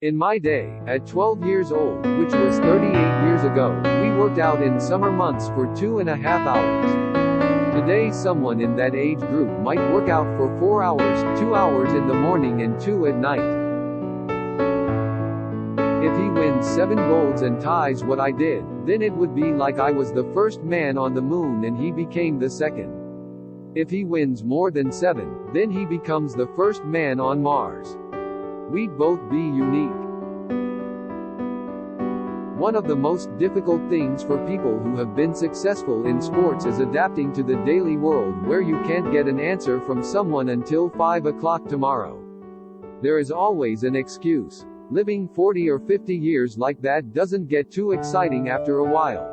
In my day, at 12 years old, which was 38 years ago, we worked out in summer months for 2.5 hours. Today someone in that age group might work out for 4 hours, 2 hours in the morning and 2 at night. If he wins 7 golds and ties what I did, then it would be like I was the first man on the moon and he became the second. If he wins more than 7, then he becomes the first man on Mars. We'd both be unique. One of the most difficult things for people who have been successful in sports is adapting to the daily world where you can't get an answer from someone until 5 o'clock tomorrow. There is always an excuse. Living 40 or 50 years like that doesn't get too exciting after a while.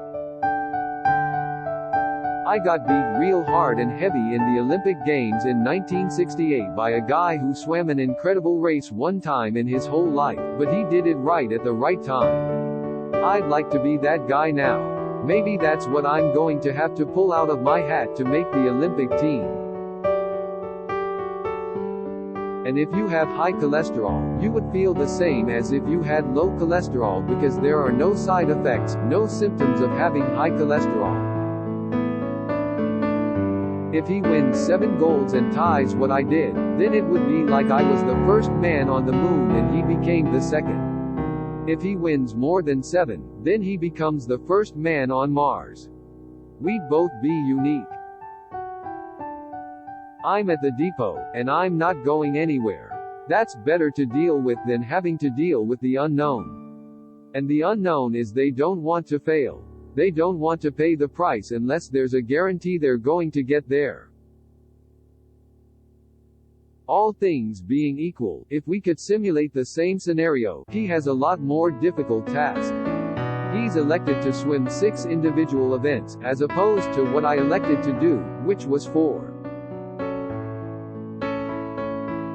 I got beat real hard and heavy in the Olympic Games in 1968 by a guy who swam an incredible race one time in his whole life, but he did it right at the right time. I'd like to be that guy now. Maybe that's what I'm going to have to pull out of my hat to make the Olympic team. And if you have high cholesterol, you would feel the same as if you had low cholesterol because there are no side effects, no symptoms of having high cholesterol. If he wins 7 golds and ties what I did, then it would be like I was the first man on the moon and he became the second. If he wins more than 7, then he becomes the first man on Mars. We'd both be unique. I'm at the depot, and I'm not going anywhere. That's better to deal with than having to deal with the unknown. And the unknown is they don't want to fail. They don't want to pay the price unless there's a guarantee they're going to get there. All things being equal, if we could simulate the same scenario, he has a lot more difficult task. He's elected to swim 6 individual events, as opposed to what I elected to do, which was 4.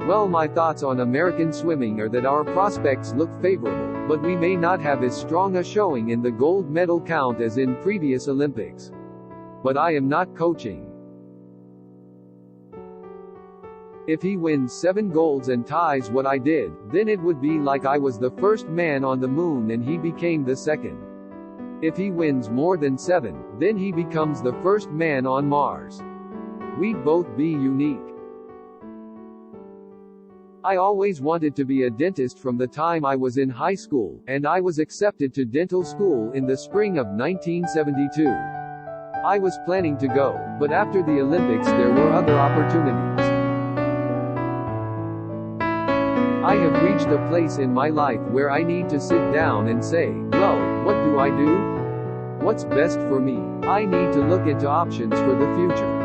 Well, my thoughts on American swimming are that our prospects look favorable, but we may not have as strong a showing in the gold medal count as in previous Olympics. But I am not coaching. If he wins 7 golds and ties what I did, then it would be like I was the first man on the moon and he became the second. If he wins more than 7, then he becomes the first man on Mars. We'd both be unique. I always wanted to be a dentist from the time I was in high school, and I was accepted to dental school in the spring of 1972. I was planning to go, but after the Olympics there were other opportunities. I have reached a place in my life where I need to sit down and say, well, what do I do? What's best for me? I need to look into options for the future.